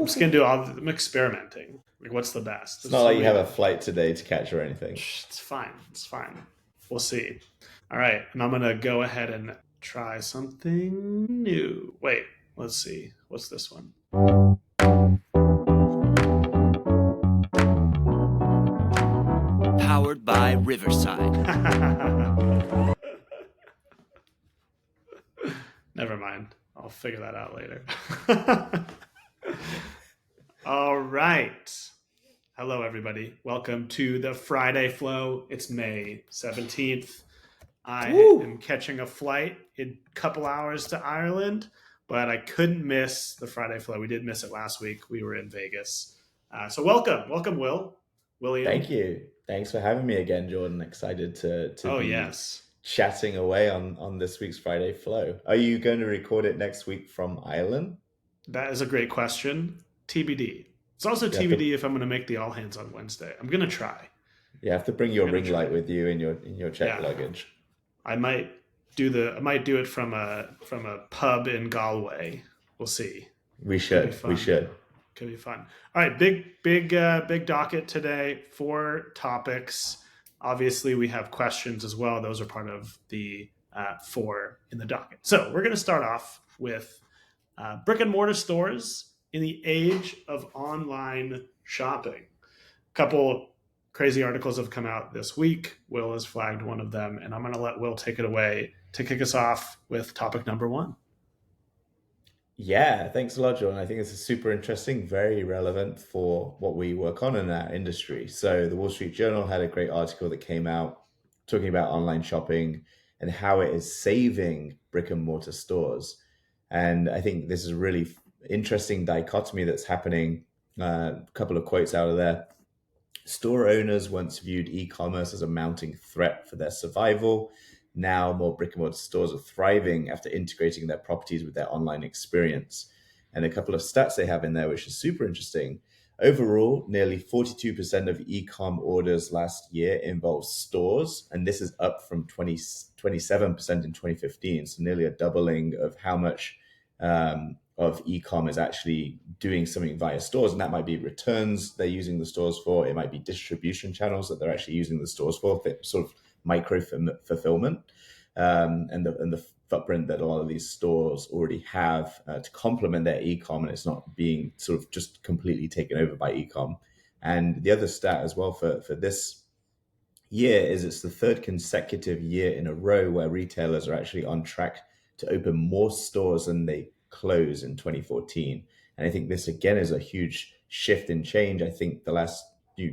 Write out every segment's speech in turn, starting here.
I'm experimenting. Like, what's the best? It's There's not so like you many. have a flight today to catch or anything. It's fine. It's fine. We'll see. All right, and I'm gonna go ahead and try something new. Wait, let's see. What's this one? Powered by Riverside. Never mind. I'll figure that out later. All right. Hello, everybody. Welcome to the Friday Flow. It's May 17th. I am catching a flight in a couple hours to Ireland, but I couldn't miss the Friday Flow. We did miss it last week. We were in Vegas. So welcome, William. Thank you. Thanks for having me again, Jordan. Excited to Oh, be yes. chatting away on this week's Friday Flow. Are you going to record it next week from Ireland? That is a great question. TBD. It's also TBD if I'm going to make the all hands on Wednesday. I'm going to try. You have to bring your ring light with you in your checked luggage. I might do it from a pub in Galway. We'll see. We should. Could be fun. All right, big docket today. 4 topics. Obviously, we have questions as well. Those are part of the 4 in the docket. So we're going to start off with brick and mortar stores in the age of online shopping. A couple crazy articles have come out this week. Will has flagged one of them, and I'm going to let Will take it away to kick us off with topic number 1. Yeah, thanks a lot, John. I think this is super interesting, very relevant for what we work on in our industry. So the Wall Street Journal had a great article that came out talking about online shopping and how it is saving brick and mortar stores. And I think this is a really interesting dichotomy that's happening. A couple of quotes out of there. Store owners once viewed e-commerce as a mounting threat for their survival. Now more brick and mortar stores are thriving after integrating their properties with their online experience. And a couple of stats they have in there, which is super interesting. Overall, nearly 42% of e-com orders last year involved stores, and this is up from 27% in 2015. So nearly a doubling of how much of e-com is actually doing something via stores. And that might be returns they're using the stores for. It might be distribution channels that they're actually using the stores for, sort of micro fulfillment, and the footprint that a lot of these stores already have to complement their e-com, and it's not being sort of just completely taken over by e-com. And the other stat as well for this year is it's the 3rd consecutive year in a row where retailers are actually on track to open more stores than they close in 2014. And I think this again is a huge shift in change. I think the last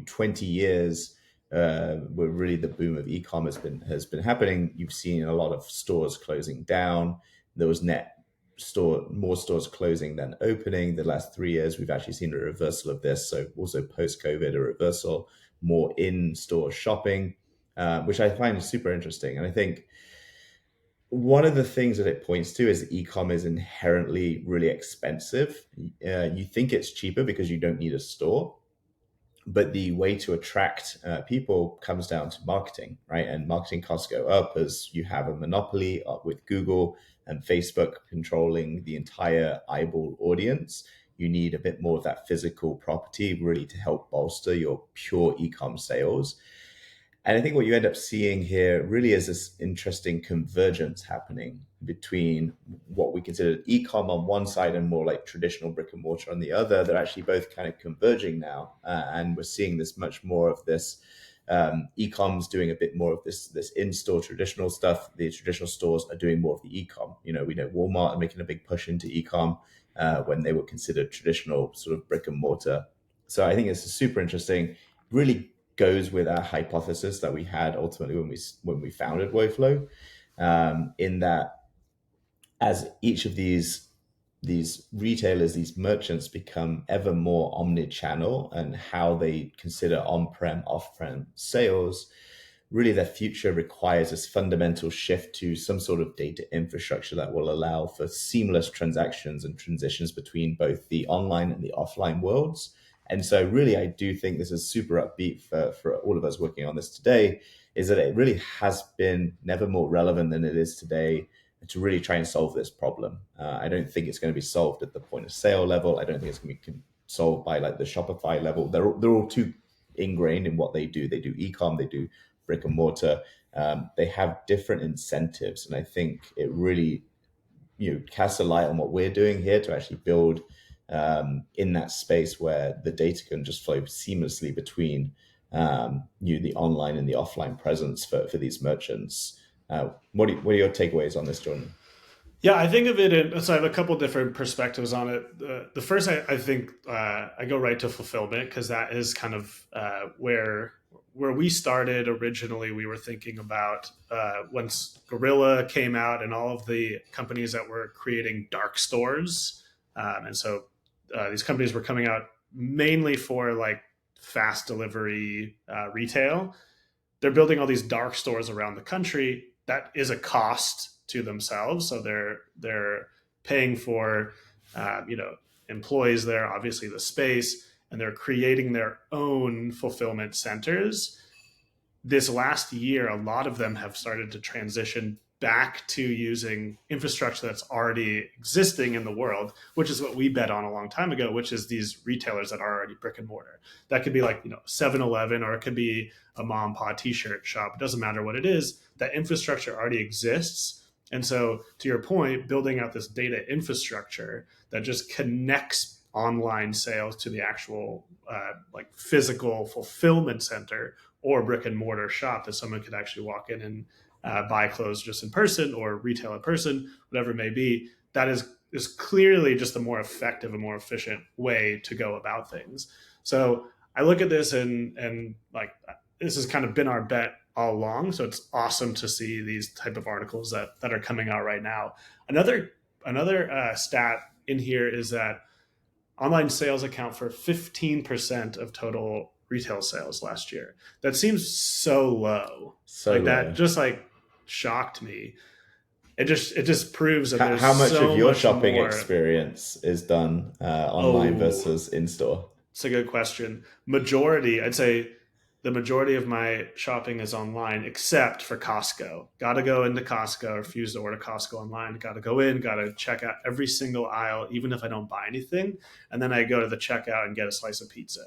20 years where really the boom of e-commerce has been happening, you've seen a lot of stores closing down. There was more stores closing than opening. The last 3 years, we've actually seen a reversal of this. So also post-COVID, a reversal, more in-store shopping, which I find super interesting. And I think one of the things that it points to is that e-com is inherently really expensive. You think it's cheaper because you don't need a store. But the way to attract people comes down to marketing, right? And marketing costs go up as you have a monopoly with Google and Facebook controlling the entire eyeball audience. You need a bit more of that physical property really to help bolster your pure e-com sales. And I think what you end up seeing here really is this interesting convergence happening between what we consider e-com on one side and more like traditional brick and mortar on the other. They're actually both kind of converging now. And we're seeing this much more of this e-com's doing a bit more of this in-store traditional stuff. The traditional stores are doing more of the e-com. We know Walmart are making a big push into e-com when they were considered traditional sort of brick and mortar. So I think it's super interesting, really goes with our hypothesis that we had ultimately when we founded Woflow, in that as each of these retailers, these merchants become ever more omni-channel and how they consider on-prem, off-prem sales, really their future requires this fundamental shift to some sort of data infrastructure that will allow for seamless transactions and transitions between both the online and the offline worlds. And so really, I do think this is super upbeat for all of us working on this today, is that it really has been never more relevant than it is today to really try and solve this problem. I don't think it's going to be solved at the point of sale level. I don't think it's going to be sold by like the Shopify level. They're all too ingrained in what they do. They do e-com, they do brick and mortar. They have different incentives, and I think it really casts a light on what we're doing here to actually build in that space where the data can just flow seamlessly between the online and the offline presence for these merchants. What are your takeaways on this, Jordan? Yeah, I think of it so I have a couple different perspectives on it. The first, I think I go right to fulfillment because that is kind of where we started originally. We were thinking about once Gorilla came out and all of the companies that were creating dark stores, and so these companies were coming out mainly for like fast delivery retail. They're building all these dark stores around the country. That is a cost to themselves, so they're paying for employees there, obviously the space, and they're creating their own fulfillment centers. This last year, a lot of them have started to transition back to using infrastructure that's already existing in the world, which is what we bet on a long time ago, which is these retailers that are already brick and mortar. That could be like 7-Eleven, or it could be a mom and pop t-shirt shop. It doesn't matter what it is. That infrastructure already exists. And so, to your point, building out this data infrastructure that just connects online sales to the actual like physical fulfillment center or brick and mortar shop that someone could actually walk in and buy clothes just in person or retail in person, whatever it may be. That is clearly just a more effective and more efficient way to go about things. So I look at this and like this has kind of been our bet all along. So it's awesome to see these type of articles that are coming out right now. Another stat in here is that online sales account for 15% of total retail sales last year. That seems so low. So like low. that just like shocked me. It just proves that there's How much so of your much shopping more. experience is done online Oh, versus in store? it's a good question. I'd say the majority of my shopping is online, except for Costco. Got to go into Costco, refuse to order Costco online. Got to go in, got to check out every single aisle, even if I don't buy anything. And then I go to the checkout and get a slice of pizza.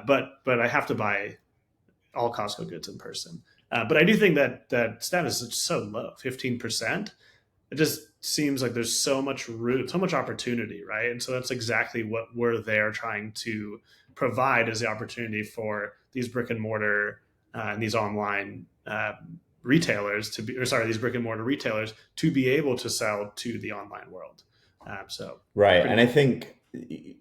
But I have to buy all Costco goods in person. But I do think that stat is so low, 15%. It just seems like there's so much room, so much opportunity, right? And so that's exactly what we're there trying to provide, is the opportunity for these brick and mortar and these online retailers to be, or sorry, these brick and mortar retailers to be able to sell to the online world. So Right. pretty And I cool. think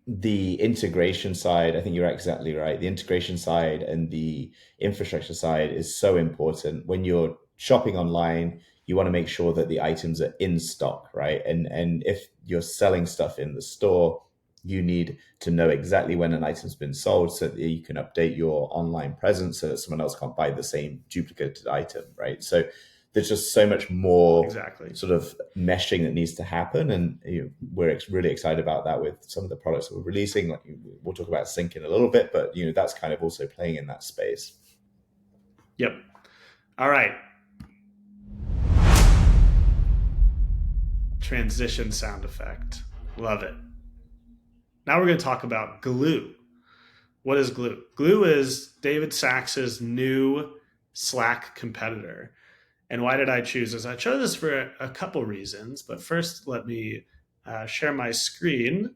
the integration side, I think you're exactly right. The integration side and the infrastructure side is so important. When you're shopping online, you want to make sure that the items are in stock, right? And if you're selling stuff in the store, you need to know exactly when an item's been sold so that you can update your online presence so that someone else can't buy the same duplicated item, right? So there's just so much more Exactly. sort of meshing that needs to happen, and we're really excited about that with some of the products that we're releasing. Like, we'll talk about Sync in a little bit, but that's kind of also playing in that space. Yep. All right. Transition sound effect. Love it. Now we're going to talk about Glue. What is Glue? Glue is David Sacks's new Slack competitor. And why did I choose this? I chose this for a couple reasons, but first let me share my screen.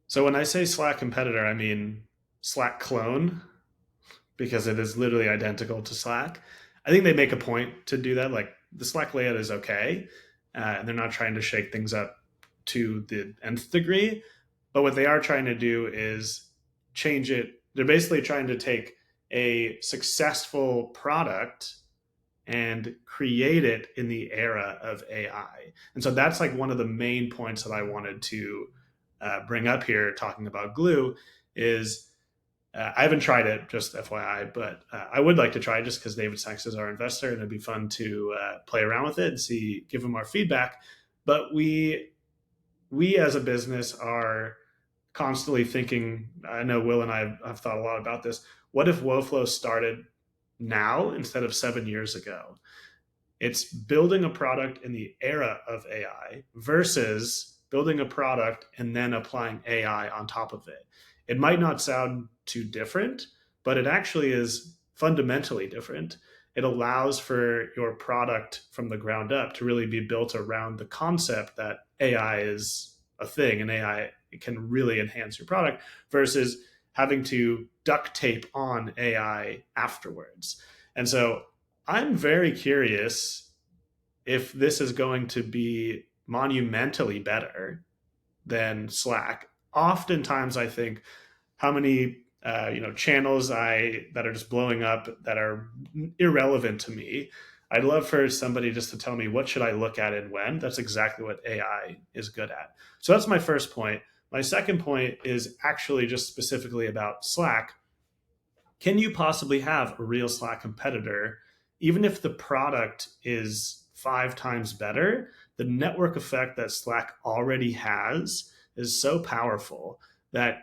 So when I say Slack competitor, I mean Slack clone, because it is literally identical to Slack. I think they make a point to do that. Like, the Slack layout is okay, and they're not trying to shake things up to the nth degree. But what they are trying to do is change it. They're basically trying to take a successful product and create it in the era of AI. And so that's like one of the main points that I wanted to bring up here, talking about Glue, is I haven't tried it, just FYI, but I would like to try it just because David Sachs is our investor, and it'd be fun to play around with it and give him our feedback. But we as a business are constantly thinking. I know Will and I have thought a lot about this. What if Woflow started now instead of 7 years ago. It's building a product in the era of AI versus building a product and then applying AI on top of it. It might not sound too different, but it actually is fundamentally different. It allows for your product from the ground up to really be built around the concept that AI is a thing and AI can really enhance your product versus having to duct tape on AI afterwards. And so I'm very curious if this is going to be monumentally better than Slack. Oftentimes, I think how many channels that are just blowing up that are irrelevant to me. I'd love for somebody just to tell me what should I look at and when. That's exactly what AI is good at. So that's my first point. My second point is actually just specifically about Slack. Can you possibly have a real Slack competitor, even if the product is 5 times better? The network effect that Slack already has is so powerful that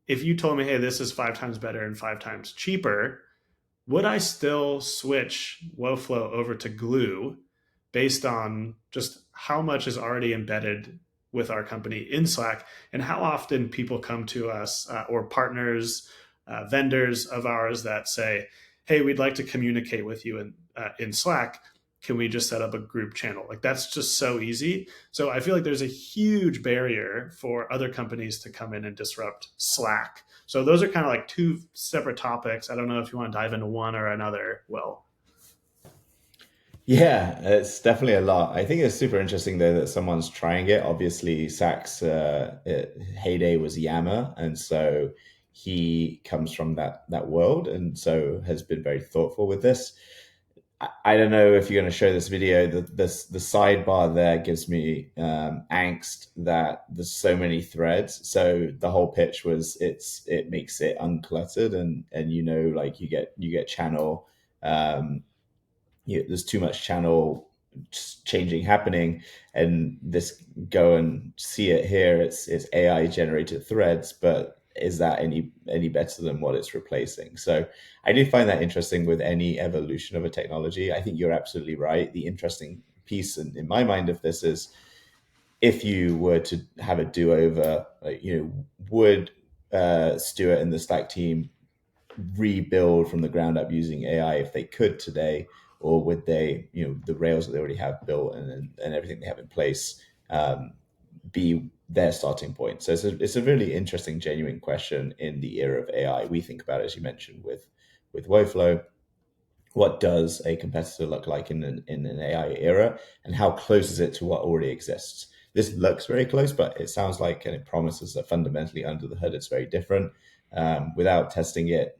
if you told me, hey, this is 5 times better and 5 times cheaper, would I still switch Woflow over to Glue based on just how much is already embedded with our company in Slack and how often people come to us or partners, vendors of ours that say, hey, we'd like to communicate with you in Slack. Can we just set up a group channel? Like that's just so easy. So I feel like there's a huge barrier for other companies to come in and disrupt Slack. So those are kind of like two separate topics. I don't know if you want to dive into one or another. Well, Yeah, it's definitely a lot. I think it's super interesting though that someone's trying it. Obviously, Sachs' heyday was Yammer, and so he comes from that world, and so has been very thoughtful with this. I don't know if you're going to show this video. The sidebar there gives me angst that there's so many threads. So the whole pitch was it makes it uncluttered, and like you get channel. There's too much channel changing happening, and this go and see it here. It's AI generated threads, but is that any better than what it's replacing? So I do find that interesting with any evolution of a technology. I think you're absolutely right. The interesting piece in my mind of this is if you were to have a do-over, would Stuart and the Slack team rebuild from the ground up using AI if they could today, or would they, the rails that they already have built and everything they have in place, be their starting point? So it's a really interesting, genuine question in the era of AI. We think about it, as you mentioned, with Woflow. What does a competitor look like in an AI era, and how close is it to what already exists? This looks very close, but it sounds like, and it promises that fundamentally under the hood it's very different. Without testing it,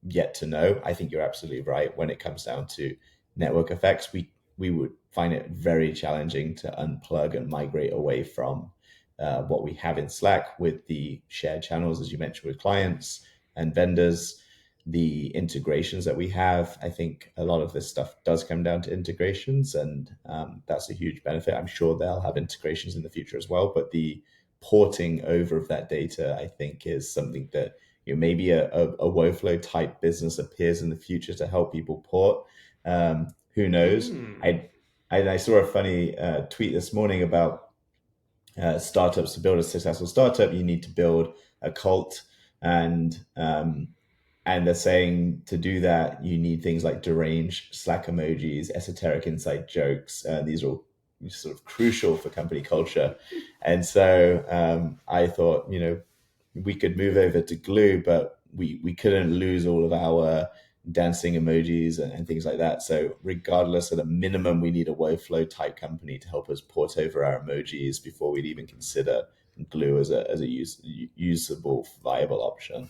yet to know. I think you're absolutely right. When it comes down to network effects, we would find it very challenging to unplug and migrate away from what we have in Slack with the shared channels, as you mentioned, with clients and vendors, the integrations that we have. I think a lot of this stuff does come down to integrations, and that's a huge benefit. I'm sure they'll have integrations in the future as well, but the porting over of that data, I think, is something that maybe a Woflow type business appears in the future to help people port. Who knows? I saw a funny tweet this morning about startups. To build a successful startup, you need to build a cult, and they're saying to do that, you need things like deranged Slack emojis, esoteric inside jokes. These are all sort of crucial for company culture. And so I thought, we could move over to Glue, but we couldn't lose all of our dancing emojis and things like that. So regardless, at a minimum, we need a Woflow type company to help us port over our emojis before we'd even consider Glue as a usable, viable option.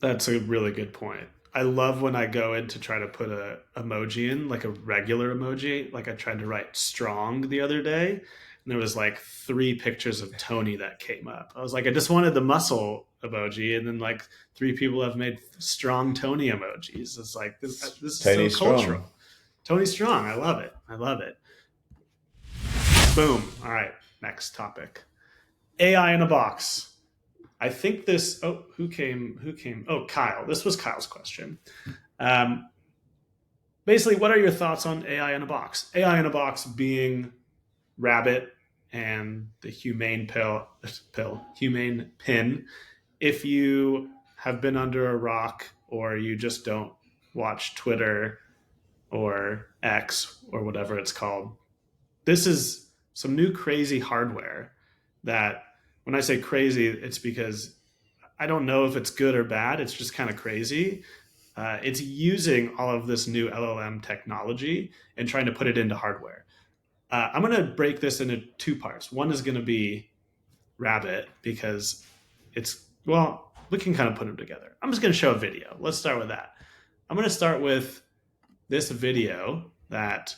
That's a really good point. I love when I go in to try to put a emoji in, like a regular emoji. Like I tried to write strong the other day, and there was like 3 pictures of Tony that came up. I was like, I just wanted the muscle emoji, and then like 3 people have made strong Tony emojis. It's like this is Tony so cultural. Strong. Tony Strong, I love it. I love it. Boom. All right, next topic. AI in a box. I think this. Oh, who came? Oh, Kyle. This was Kyle's question. Basically, what are your thoughts on AI in a box? AI in a box being Rabbit and the humane pin. If you have been under a rock or you just don't watch Twitter or X or whatever it's called, this is some new crazy hardware that, when I say crazy, it's because I don't know if it's good or bad. It's just kind of crazy. It's using all of this new LLM technology and trying to put it into hardware. I'm going to break this into two parts. One is going to be Rabbit because we can kind of put them together. I'm just going to show a video. Let's start with that. I'm going to start with this video that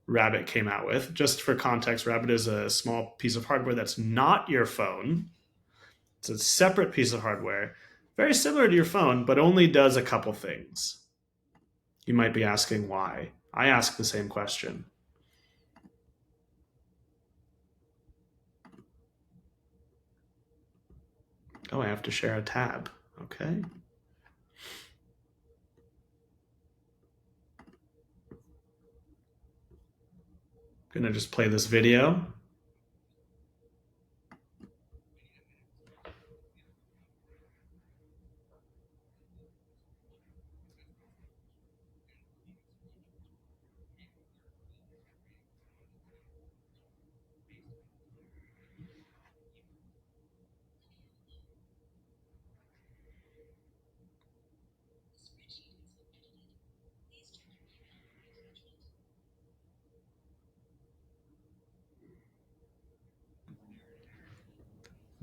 Rabbit came out with. Just for context, Rabbit is a small piece of hardware that's not your phone. It's a separate piece of hardware, very similar to your phone, but only does a couple things. You might be asking why. I ask the same question. Oh, I have to share a tab. Okay. I'm gonna just play this video.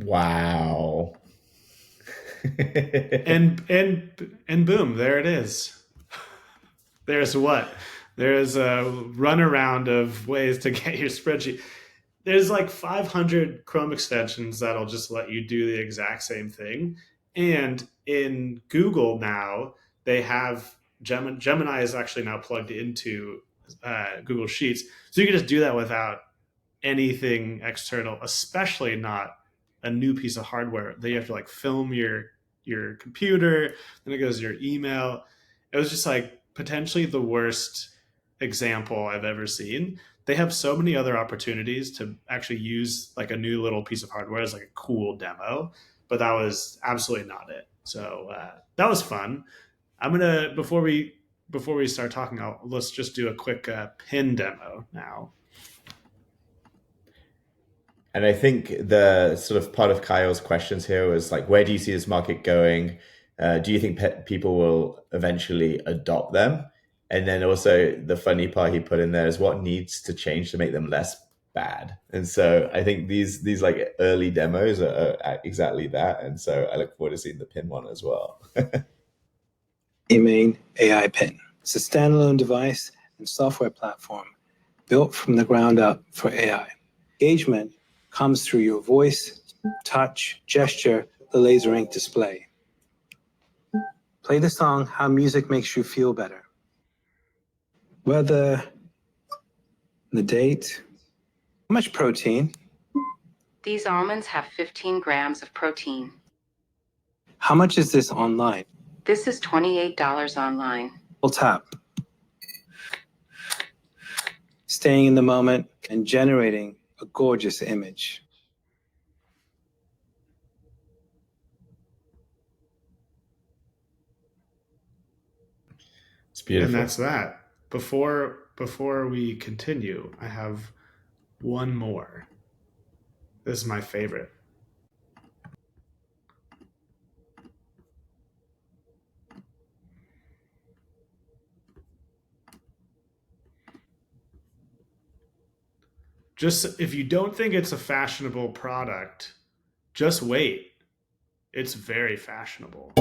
Wow. and boom, there it is. There's what? There's a runaround of ways to get your spreadsheet. There's like 500 Chrome extensions that'll just let you do the exact same thing. And in Google now, they have Gemini is actually now plugged into Google Sheets. So you can just do that without anything external, especially not a new piece of hardware that you have to like film your computer, then it goes to your email. It was just like potentially the worst example I've ever seen. They have so many other opportunities to actually use like a new little piece of hardware as like a cool demo, but that was absolutely not it. So that was fun. I'm gonna before we start talking, let's just do a quick pin demo now. And I think the sort of part of Kyle's questions here was like, where do you see this market going? Do you think people will eventually adopt them? And then also the funny part he put in there is what needs to change to make them less bad. And so I think these like early demos are exactly that. And so I look forward to seeing the pin one as well. Humane AI Pin. It's a standalone device and software platform built from the ground up for AI. Engagement comes through your voice, touch, gesture, the laser ink display. Play the song How Music Makes You Feel Better. Weather, the date, how much protein? These almonds have 15 grams of protein. How much is this online? This is $28 online. We'll tap. Staying in the moment and generating a gorgeous image. It's beautiful. And that's that. Before we continue, I have one more. This is my favorite. Just if you don't think it's a fashionable product, just wait. It's very fashionable.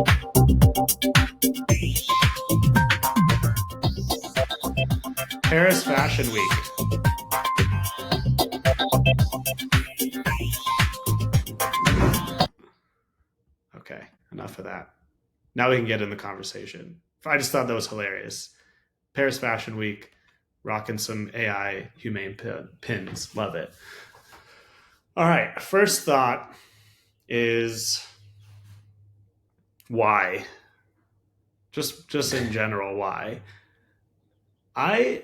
Paris Fashion Week. Okay, enough of that. Now we can get in the conversation. I just thought that was hilarious. Paris Fashion Week, rocking some AI humane pins. Love it. All right, first thought is why? just in general, why? I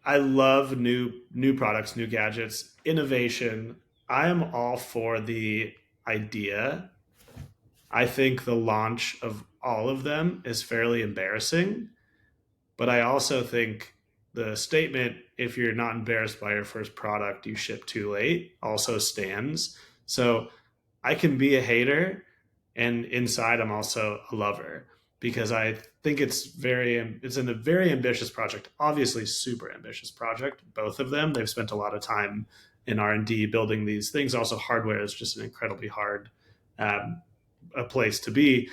I love new products, new gadgets, innovation. I am all for the idea. I think the launch of all of them is fairly embarrassing, but I also think the statement, if you're not embarrassed by your first product, you ship too late, also stands. So I can be a hater, and inside I'm also a lover because I think it's a very ambitious project. Obviously, super ambitious project. Both of them. They've spent a lot of time in R&D building these things. Also, hardware is just an incredibly hard um, a place to be.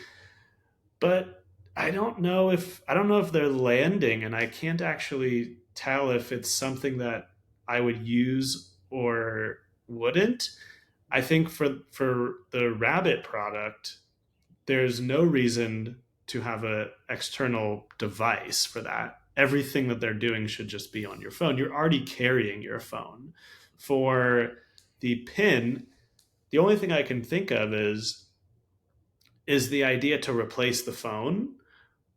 But I don't know if they're landing, and I can't actually tell if it's something that I would use or wouldn't. I think for the Rabbit product, there's no reason to have a external device for that. Everything that they're doing should just be on your phone. You're already carrying your phone. For the pin, the only thing I can think of is the idea to replace the phone,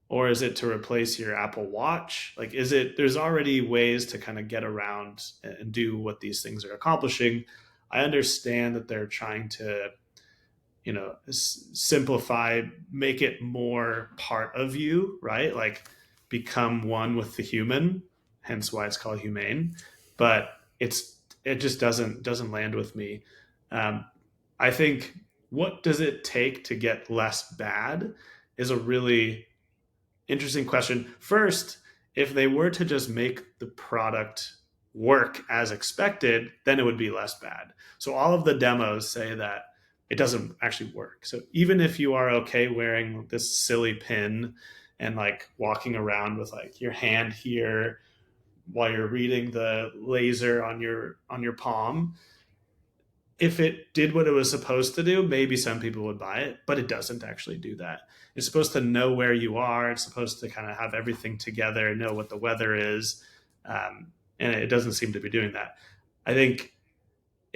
or is it to replace your Apple Watch? Like, is it, there's already ways to kind of get around and do what these things are accomplishing. I understand that they're trying to, simplify, make it more part of you, right? Like, become one with the human, hence why it's called humane. But it just doesn't land with me. Um, I think what does it take to get less bad is a really interesting question. First, if they were to just make the product work as expected, then it would be less bad. So all of the demos say that it doesn't actually work. So even if you are okay wearing this silly pin and like walking around with like your hand here while you're reading the laser on your palm, if it did what it was supposed to do, maybe some people would buy it, but it doesn't actually do that. It's supposed to know where you are. It's supposed to kind of have everything together, know what the weather is. And it doesn't seem to be doing that. I think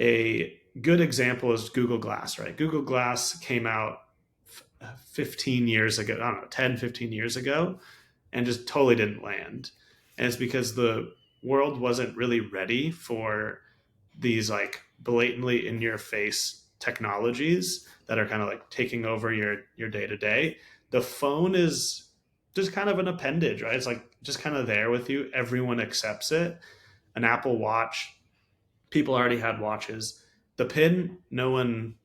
a good example is Google Glass, right? Google Glass came out 15 years ago, I don't know, 10, 15 years ago, and just totally didn't land. And it's because the world wasn't really ready for these like blatantly in your face technologies that are kind of like taking over your day to day. The phone is just kind of an appendage, right? It's like just kind of there with you. Everyone accepts it. An Apple Watch, people already had watches. The pin, no one's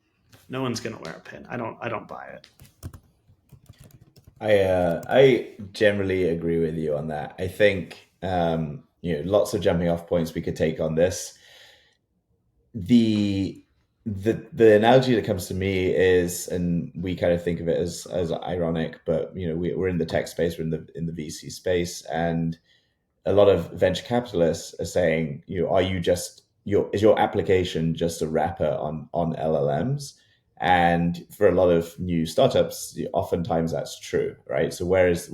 gonna wear a pin. I don't buy it. I generally agree with you on that. I think lots of jumping off points we could take on this. The analogy that comes to me is, and we kind of think of it as ironic, but we're in the tech space, we're in the VC space, and a lot of venture capitalists are saying, are you just is your application just a wrapper on LLMs? And for a lot of new startups, oftentimes that's true, right? So where is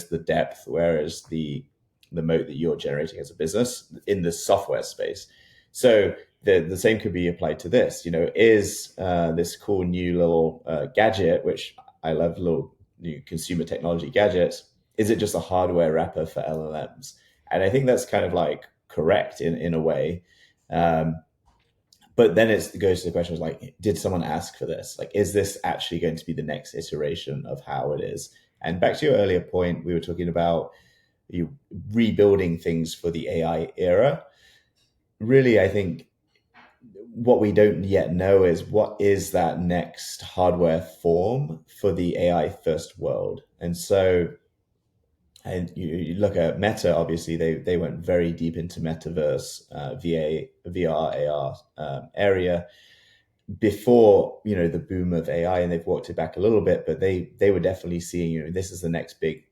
the depth? Where is the moat that you're generating as a business in the software space? So the same could be applied to this. Is this cool new little gadget, which I love, little new consumer technology gadgets, is it just a hardware wrapper for LLMs? And I think that's kind of like correct in a way. But then it goes to the question of like, did someone ask for this? Like, is this actually going to be the next iteration of how it is? And back to your earlier point, we were talking about you rebuilding things for the AI era. Really, I think what we don't yet know is what is that next hardware form for the AI first world. And so, and you look at Meta, obviously they went very deep into metaverse, VR, AR area before the boom of AI, and they've walked it back a little bit, but they were definitely seeing this is the next big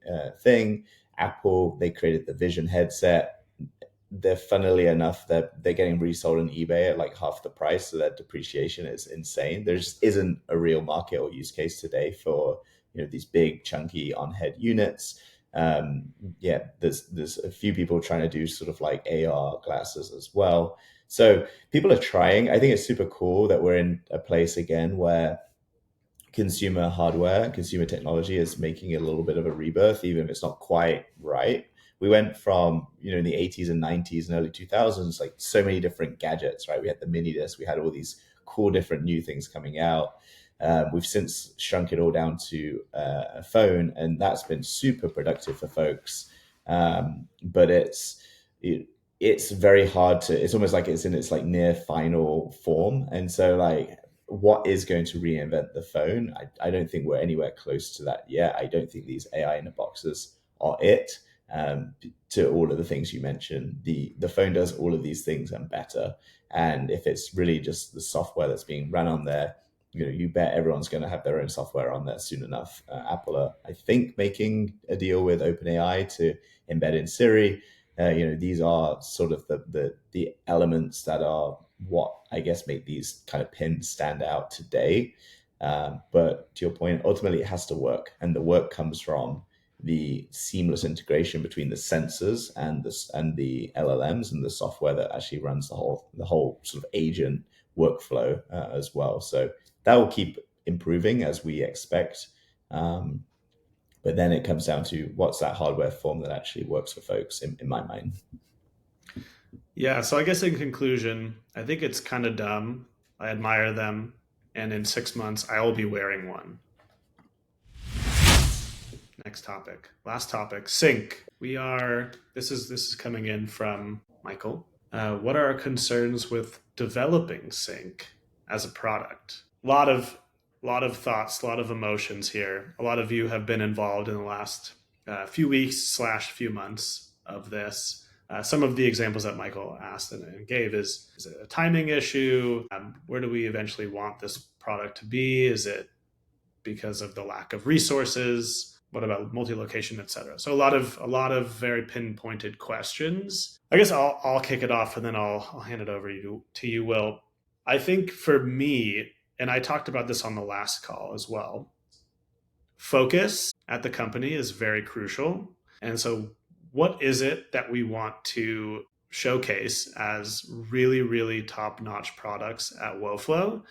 thing. Apple, they created the Vision headset. They're, funnily enough, they're getting resold on eBay at like half the price, so that depreciation is insane. There just isn't a real market or use case today for these big chunky on head units. There's a few people trying to do sort of like AR glasses as well. So people are trying. I think it's super cool that we're in a place again where consumer hardware, consumer technology is making a little bit of a rebirth, even if it's not quite right. We went from, in the 80s and 90s and early 2000s, like so many different gadgets, right? We had the mini disc, we had all these cool different new things coming out. We've since shrunk it all down to a phone, and that's been super productive for folks. But it's very hard to, it's almost like it's in its like near final form. And so like, what is going to reinvent the phone? I don't think we're anywhere close to that yet. I don't think these AI in the boxes are it. To all of the things you mentioned, the phone does all of these things and better. And if it's really just the software that's being run on there, you bet everyone's going to have their own software on there soon enough. Apple are, I think, making a deal with OpenAI to embed in Siri. These are sort of the elements that are what I guess make these kind of pins stand out today. But to your point, ultimately it has to work, and the work comes from the seamless integration between the sensors and the LLMs and the software that actually runs the whole sort of agent workflow as well. So that will keep improving as we expect. But then it comes down to what's that hardware form that actually works for folks in my mind. Yeah, so I guess in conclusion, I think it's kind of dumb. I admire them, and in 6 months, I will be wearing one. Next topic, last topic, Sync. This is coming in from Michael. What are our concerns with developing Sync as a product? A lot of thoughts, a lot of emotions here. A lot of you have been involved in the last few weeks / few months of this. Some of the examples that Michael asked and gave is it a timing issue? Where do we eventually want this product to be? Is it because of the lack of resources? What about multi-location, et cetera? So a lot of very pinpointed questions. I guess I'll kick it off and then I'll hand it over to you, Will. I think for me, and I talked about this on the last call as well, focus at the company is very crucial. And so what is it that we want to showcase as really, really top-notch products at Woflow?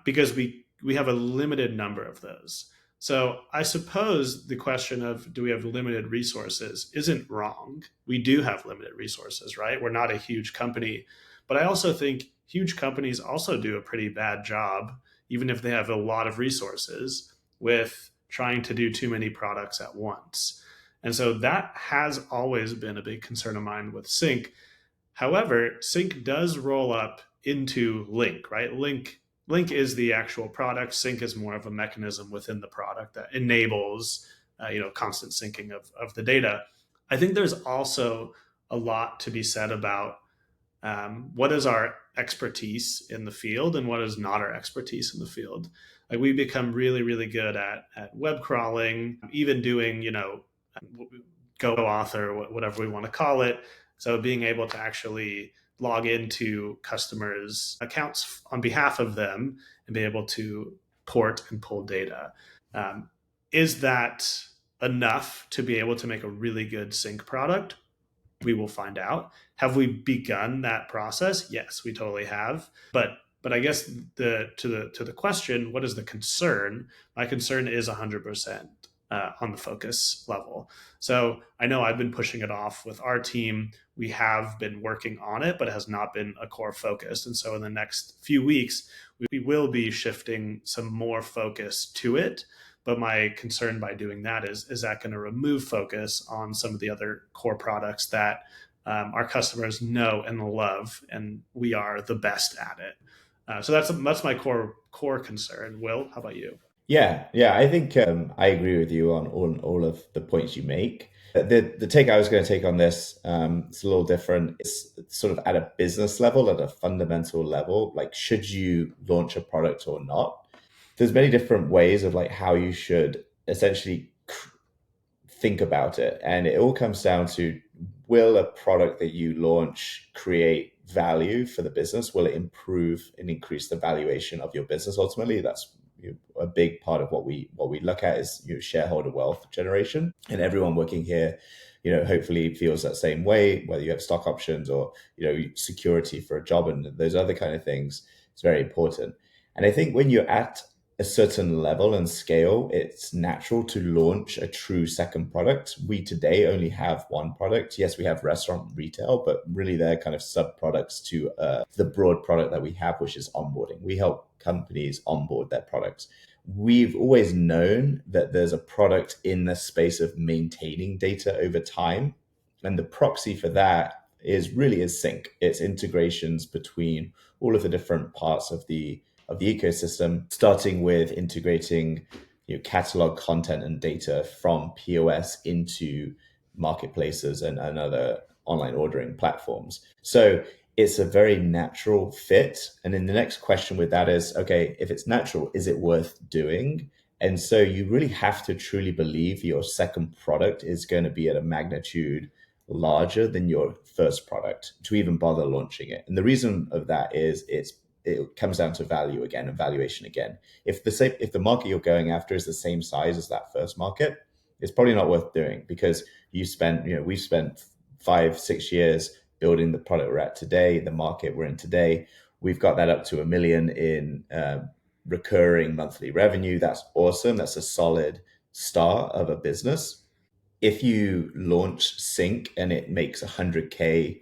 Because we have a limited number of those. So I suppose the question of do we have limited resources isn't wrong. We do have limited resources, right? We're not a huge company. But I also think huge companies also do a pretty bad job, even if they have a lot of resources, with trying to do too many products at once. And so that has always been a big concern of mine with Sync. However, Sync does roll up into Link, right? Link is the actual product. Sync is more of a mechanism within the product that enables constant syncing of the data. I think there's also a lot to be said about what is our expertise in the field and what is not our expertise in the field. Like we become really, really good at web crawling, even doing, Go Author, whatever we want to call it. So being able to actually log into customers' accounts on behalf of them and be able to port and pull data. Is that enough to be able to make a really good Sync product? We will find out. Have we begun that process? Yes, we totally have. But I guess to the question, what is the concern? My concern is 100% on the focus level. So I know I've been pushing it off with our team. We have been working on it, but it has not been a core focus. And so in the next few weeks, we will be shifting some more focus to it. But my concern by doing that is that going to remove focus on some of the other core products that our customers know and love, and we are the best at it. So that's my core concern. Will, how about you? Yeah, I think I agree with you on all of the points you make. The take I was going to take on this, it's a little different. It's sort of at a business level, at a fundamental level, like should you launch a product or not? There's many different ways of like how you should essentially think about it. And it all comes down to, will a product that you launch create value for the business? Will it improve and increase the valuation of your business? Ultimately, that's a big part of what we look at is shareholder wealth generation, and everyone working here hopefully feels that same way, whether you have stock options or security for a job and those other kind of things. It's very important. And I think when you're at a certain level and scale, it's natural to launch a true second product. We today only have one product. Yes, we have restaurant retail, but really they're kind of sub products to the broad product that we have, which is onboarding. We help companies onboard their products. We've always known that there's a product in the space of maintaining data over time. And the proxy for that is sync. It's integrations between all of the different parts of the ecosystem, starting with integrating catalog content and data from POS into marketplaces and other online ordering platforms. So it's a very natural fit. And then the next question with that is, okay, if it's natural, is it worth doing? And so you really have to truly believe your second product is going to be at a magnitude larger than your first product to even bother launching it. And the reason of that is it comes down to value again and valuation again. If the market you're going after is the same size as that first market, it's probably not worth doing, because we've spent 5-6 years building the product we're at today, the market we're in today. We've got that up to $1 million in recurring monthly revenue. That's awesome. That's a solid start of a business. If you launch Sync and it makes 100K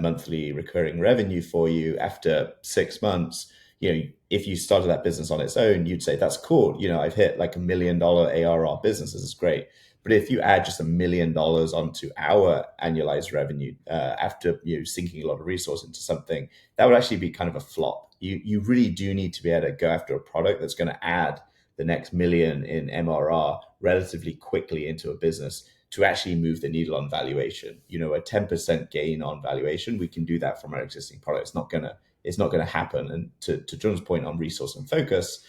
monthly recurring revenue for you after 6 months, if you started that business on its own, you'd say, that's cool. I've hit like $1 million ARR business. This is great. But if you add just $1 million onto our annualized revenue after sinking a lot of resource into something, that would actually be kind of a flop. You really do need to be able to go after a product that's going to add the next million in MRR relatively quickly into a business to actually move the needle on valuation. A 10% gain on valuation, we can do that from our existing product. It's not gonna happen. And to John's point on resource and focus,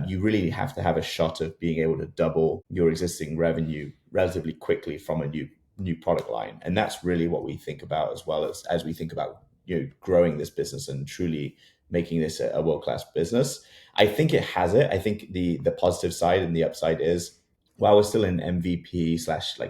you really have to have a shot of being able to double your existing revenue relatively quickly from a new product line. And that's really what we think about, as well as we think about growing this business and truly making this a world-class business. I think it has it. I think the positive side and the upside is, while we're still in MVP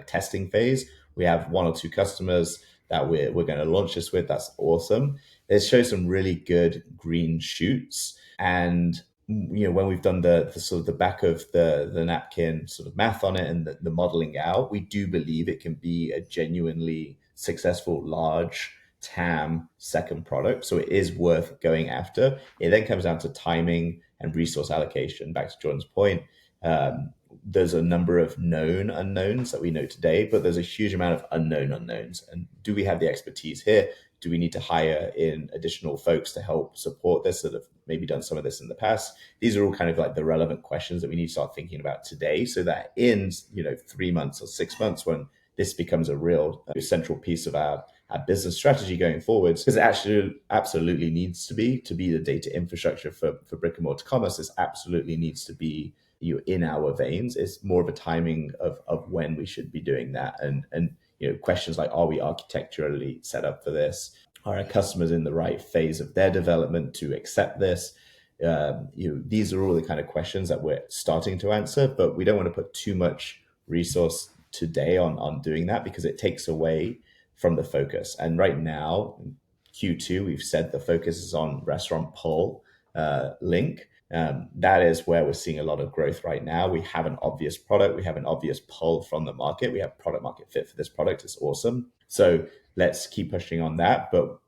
/ testing phase, we have 1 or 2 customers that we're going to launch this with. That's awesome. It shows some really good green shoots. And when we've done the sort of the back of the napkin sort of math on it and the modeling out, we do believe it can be a genuinely successful large TAM second product. So it is worth going after. It then comes down to timing and resource allocation. Back to Jordan's point, there's a number of known unknowns that we know today, but there's a huge amount of unknown unknowns. And do we have the expertise here? Do we need to hire in additional folks to help support this that have maybe done some of this in the past? These are all kind of like the relevant questions that we need to start thinking about today, so that in 3 months or 6 months, when this becomes a real central piece of our business strategy going forwards, because it actually absolutely needs to be the data infrastructure for brick and mortar commerce. This absolutely needs to be in our veins. It's more of a timing of when we should be doing that. And questions like, are we architecturally set up for this? Are our customers in the right phase of their development to accept this? These are all the kind of questions that we're starting to answer, but we don't want to put too much resource today on doing that, because it takes away from the focus. And right now, Q2, we've said the focus is on restaurant pull link. That is where we're seeing a lot of growth right now. We have an obvious product. We have an obvious pull from the market. We have product market fit for this product. It's awesome. So let's keep pushing on that. But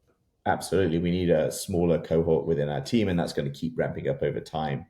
absolutely, we need a smaller cohort within our team, and that's going to keep ramping up over time,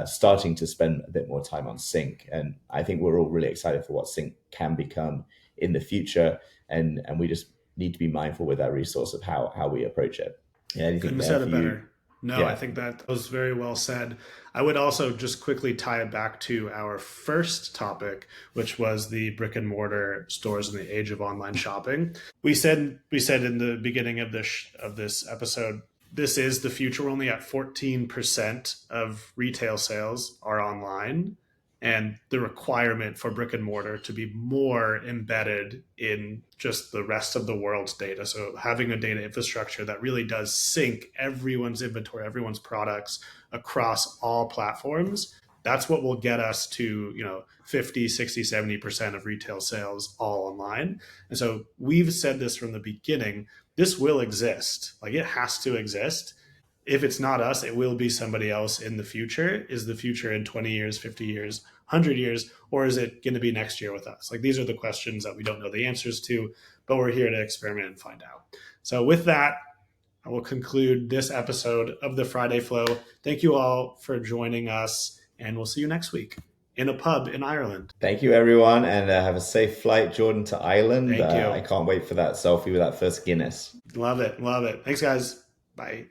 starting to spend a bit more time on Sync. And I think we're all really excited for what Sync can become in the future. And we just need to be mindful with our resource of how we approach it. Yeah, anything couldn't have said it better. No, yeah. I think that was very well said. I would also just quickly tie it back to our first topic, which was the brick and mortar stores in the age of online shopping. We said in the beginning of this episode, this is the future. We're only at 14% of retail sales are online, and the requirement for brick and mortar to be more embedded in just the rest of the world's data. So having a data infrastructure that really does sync everyone's inventory, everyone's products across all platforms, that's what will get us to 50, 60, 70% of retail sales all online. And so we've said this from the beginning, this will exist. Like, it has to exist. if it's not us, it will be somebody else in the future. Is the future in 20 years, 50 years, 100 years, or is it going to be next year with us? Like, these are the questions that we don't know the answers to, but we're here to experiment and find out. So with that, I will conclude this episode of the Friday Flow. Thank you all for joining us, and we'll see you next week in a pub in Ireland. Thank you, everyone, and have a safe flight, Jordan, to Ireland. Thank you. I can't wait for that selfie with that first Guinness. Love it. Love it. Thanks, guys. Bye.